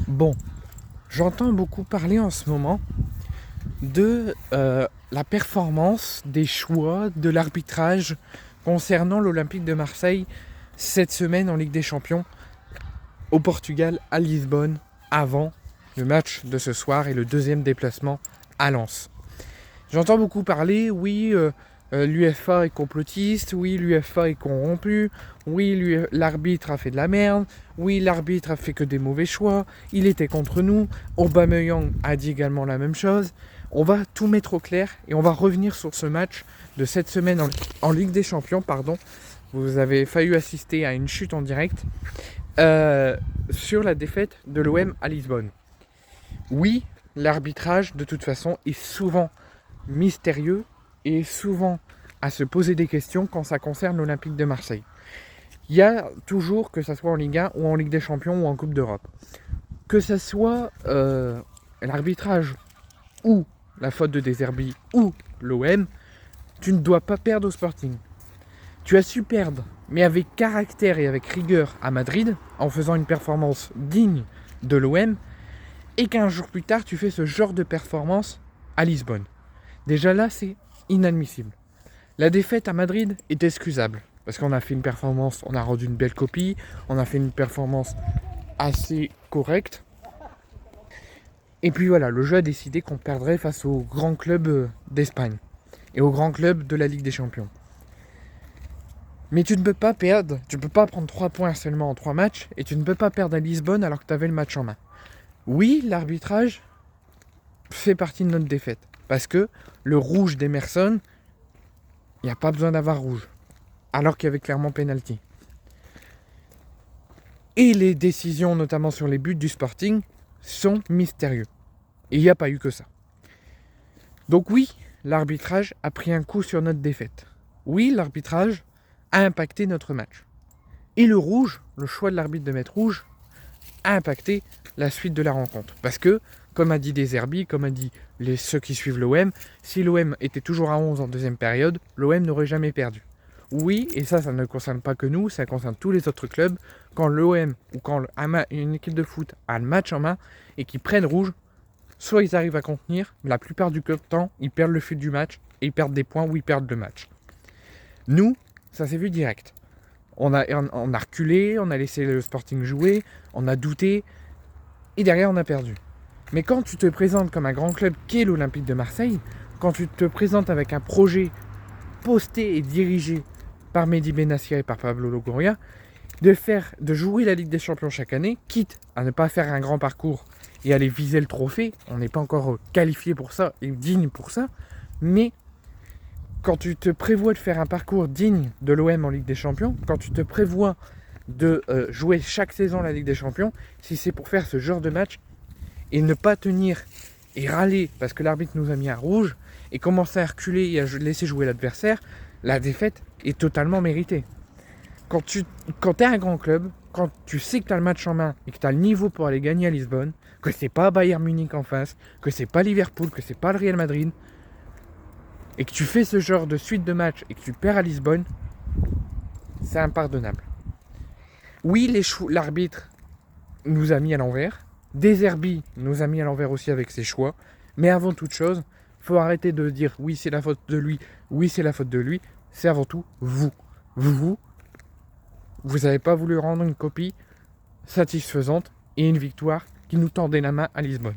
Bon, j'entends beaucoup parler en ce moment de la performance, des choix, de l'arbitrage concernant l'Olympique de Marseille cette semaine en Ligue des Champions au Portugal, à Lisbonne, avant le match de ce soir et le deuxième déplacement à Lens. J'entends beaucoup parler, oui, l'UEFA est complotiste, oui, l'UEFA est corrompu, oui, l'arbitre a fait de la merde, oui, l'arbitre a fait que des mauvais choix, il était contre nous, Aubameyang a dit également la même chose. On va tout mettre au clair et on va revenir sur ce match de cette semaine en Ligue des Champions, pardon. Vous avez failli assister à une chute en direct sur la défaite de l'OM à Lisbonne. Oui, l'arbitrage de toute façon est souvent mystérieux et souvent à se poser des questions quand ça concerne l'Olympique de Marseille. Il y a toujours, que ce soit en Ligue 1 ou en Ligue des Champions ou en Coupe d'Europe, que ce soit l'arbitrage ou la faute de Deserbi ou l'OM, tu ne dois pas perdre au Sporting. Tu as su perdre, mais avec caractère et avec rigueur à Madrid, en faisant une performance digne de l'OM, et qu'un jour plus tard, tu fais ce genre de performance à Lisbonne. Déjà là, c'est inadmissible. La défaite à Madrid est excusable, parce qu'on a fait une performance, on a rendu une belle copie, on a fait une performance assez correcte. Et puis voilà, le jeu a décidé qu'on perdrait face aux grands clubs d'Espagne et aux grands clubs de la Ligue des Champions. Mais tu ne peux pas perdre, tu ne peux pas prendre 3 points seulement en 3 matchs, et tu ne peux pas perdre à Lisbonne alors que tu avais le match en main. Oui, l'arbitrage fait partie de notre défaite, parce que le rouge d'Emerson, il n'y a pas besoin d'avoir rouge, alors qu'il y avait clairement pénalty. Et les décisions, notamment sur les buts du Sporting, sont mystérieux. Et il n'y a pas eu que ça. Donc oui, l'arbitrage a pris un coup sur notre défaite. Oui, l'arbitrage a impacté notre match. Et le rouge, le choix de l'arbitre de mettre rouge, a impacté la suite de la rencontre. Parce que, comme a dit Deserbi, comme a dit ceux qui suivent l'OM, si l'OM était toujours à 11 en deuxième période, l'OM n'aurait jamais perdu. Oui, et ça ne concerne pas que nous, ça concerne tous les autres clubs. Quand l'OM ou quand une équipe de foot a le match en main et qu'ils prennent rouge, soit ils arrivent à contenir, mais la plupart du temps, ils perdent le fil du match et ils perdent des points ou ils perdent le match. Nous, ça s'est vu direct. On a reculé, on a laissé le Sporting jouer, on a douté, et derrière on a perdu. Mais quand tu te présentes comme un grand club qu'est l'Olympique de Marseille, quand tu te présentes avec un projet posté et dirigé par Mehdi Benassia et par Pablo Longoria, de jouer la Ligue des Champions chaque année, quitte à ne pas faire un grand parcours et aller viser le trophée, on n'est pas encore qualifié pour ça et digne pour ça, mais quand tu te prévois de faire un parcours digne de l'OM en Ligue des Champions, quand tu te prévois de jouer chaque saison la Ligue des Champions, si c'est pour faire ce genre de match et ne pas tenir et râler parce que l'arbitre nous a mis un rouge et commencer à reculer et à laisser jouer l'adversaire, la défaite est totalement méritée. Quand tu es un grand club, quand tu sais que tu as le match en main et que tu as le niveau pour aller gagner à Lisbonne, que c'est pas Bayern Munich en face, que c'est pas Liverpool, que c'est pas le Real Madrid, et que tu fais ce genre de suite de match et que tu perds à Lisbonne, c'est impardonnable. Oui, l'arbitre nous a mis à l'envers, Deserbi nous a mis à l'envers aussi avec ses choix, mais avant toute chose, il faut arrêter de dire oui c'est la faute de lui, oui c'est la faute de lui, c'est avant tout vous. Vous n'avez pas voulu rendre une copie satisfaisante et une victoire qui nous tendait la main à Lisbonne.